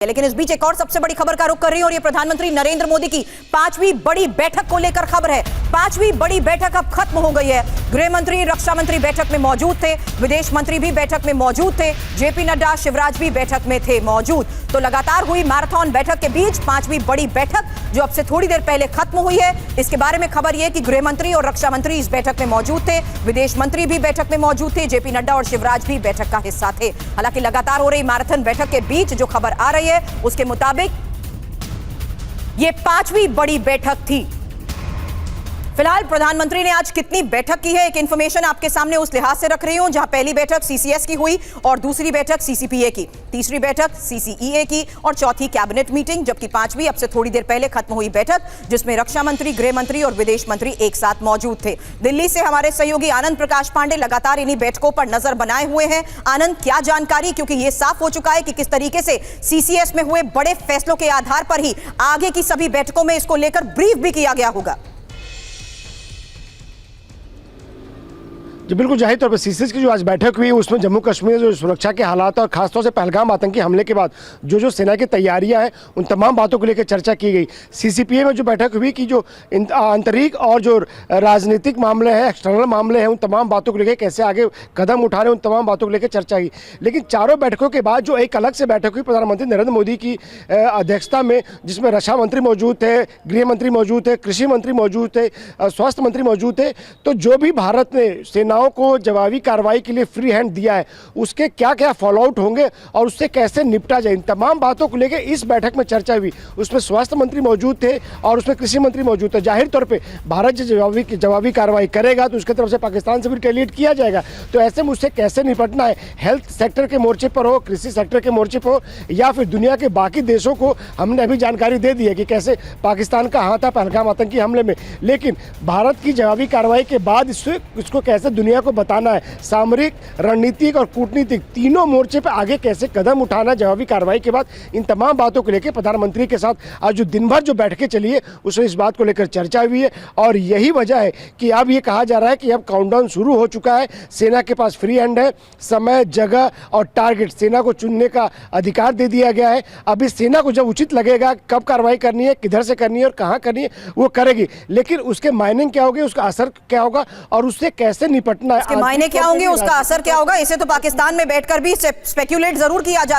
लेकिन इस बीच एक और सबसे बड़ी खबर का रुख कर रही है और ये प्रधानमंत्री नरेंद्र मोदी की 5वीं बड़ी बैठक को लेकर खबर है। 5वीं बड़ी बैठक अब खत्म हो गई है। गृह मंत्री, रक्षा मंत्री बैठक में मौजूद थे, विदेश मंत्री भी बैठक में मौजूद थे, जेपी नड्डा, शिवराज भी बैठक में थे मौजूद। तो लगातार हुई मैराथन बैठक के बीच 5वीं बड़ी बैठक जो अब से थोड़ी देर पहले खत्म हुई है, इसके बारे में खबर यह कि गृह मंत्री और रक्षा मंत्री इस बैठक में मौजूद थे, विदेश मंत्री भी बैठक में मौजूद थे, जेपी नड्डा और शिवराज भी बैठक का हिस्सा थे। हालांकि लगातार हो रही मैराथन बैठक के बीच जो खबर आ रही है उसके मुताबिक यह 5वीं बड़ी बैठक थी। फिलहाल प्रधानमंत्री ने आज कितनी बैठक की है एक इंफॉर्मेशन आपके सामने उस लिहाज से रख रही हूं, जहां पहली बैठक सीसीएस की हुई और दूसरी बैठक सीसीपीए की, तीसरी बैठक सीसीईए की और चौथी कैबिनेट मीटिंग, जबकि 5वीं अब से थोड़ी देर पहले खत्म हुई बैठक जिसमें रक्षा मंत्री, गृह मंत्री और विदेश मंत्री एक साथ मौजूद थे। दिल्ली से हमारे सहयोगी आनंद प्रकाश पांडे लगातार इन्हीं बैठकों पर नजर बनाए हुए हैं। आनंद, क्या जानकारी, क्योंकि यह साफ हो चुका है कि किस तरीके से सीसीएस में हुए बड़े फैसलों के आधार पर ही आगे की सभी बैठकों में इसको लेकर ब्रीफ भी किया गया होगा। जी बिल्कुल, जाहिर तौर पर सीसीएस की जो आज बैठक हुई उसमें जम्मू कश्मीर जो सुरक्षा के हालात और खासतौर से पहलगाम आतंकी हमले के बाद जो सेना की तैयारियां हैं उन तमाम बातों को लेकर चर्चा की गई। सीसीपीए में जो बैठक हुई कि जो आंतरिक और जो राजनीतिक मामले हैं, एक्सटर्नल मामले हैं, उन तमाम बातों को लेकर कैसे आगे कदम उठा रहे हैं, उन तमाम बातों को लेकर चर्चा की। लेकिन चारों बैठकों के बाद जो एक अलग से बैठक हुई प्रधानमंत्री नरेंद्र मोदी की अध्यक्षता में, जिसमें रक्षा मंत्री मौजूद थे, गृह मंत्री मौजूद थे, कृषि मंत्री मौजूद थे, स्वास्थ्य मंत्री मौजूद थे, तो जो भी भारत ने सेना को जवाबी कार्रवाई के लिए फ्री हैंड दिया है उसके क्या क्या फॉलोआउट होंगे और उससे कैसे निपटा जाए, इन तमाम बातों को लेकर इस बैठक में चर्चा हुई। उसमें स्वास्थ्य मंत्री मौजूद थे और उसमें कृषि मंत्री मौजूद थे। जाहिर तौर पे भारत जो जवाबी कार्रवाई करेगा तो उसकी तरफ से पाकिस्तान से भी रिटेलिएट किया जाएगा। तो ऐसे में उससे कैसे निपटना है, हेल्थ सेक्टर के मोर्चे पर हो, कृषि सेक्टर के मोर्चे पर हो या फिर दुनिया के बाकी देशों को हमने अभी जानकारी दे दी है कि कैसे पाकिस्तान का हाथ था पहलगाम आतंकी हमले में। लेकिन भारत की जवाबी कार्रवाई के बाद इसको कैसे दुनिया को बताना है, सामरिक, रणनीतिक और कूटनीतिक तीनों मोर्चे पे आगे कैसे कदम उठाना जवाबी कार्रवाई के बाद, इन तमाम बातों को लेकर प्रधानमंत्री के साथ आज जो दिन भर जो बैठकें चली है उसमें इस बात को लेकर चर्चा हुई है। और यही वजह है कि अब ये कहा जा रहा है कि अब काउंटडाउन शुरू हो चुका है, सेना के पास फ्री हैंड है, समय, जगह और टारगेट सेना को चुनने का अधिकार दे दिया गया है। अब इस सेना को जब उचित लगेगा कब कार्रवाई करनी है, किधर से करनी है और कहाँ करनी है वो करेगी। लेकिन उसके मायने क्या होंगे, उसका असर क्या होगा और उससे कैसे निपटना है, मायने क्या होंगे, उसका असर क्या होगा, इसे तो पाकिस्तान में बैठकर भी स्पेक्युलेट जरूर किया जा रहा है।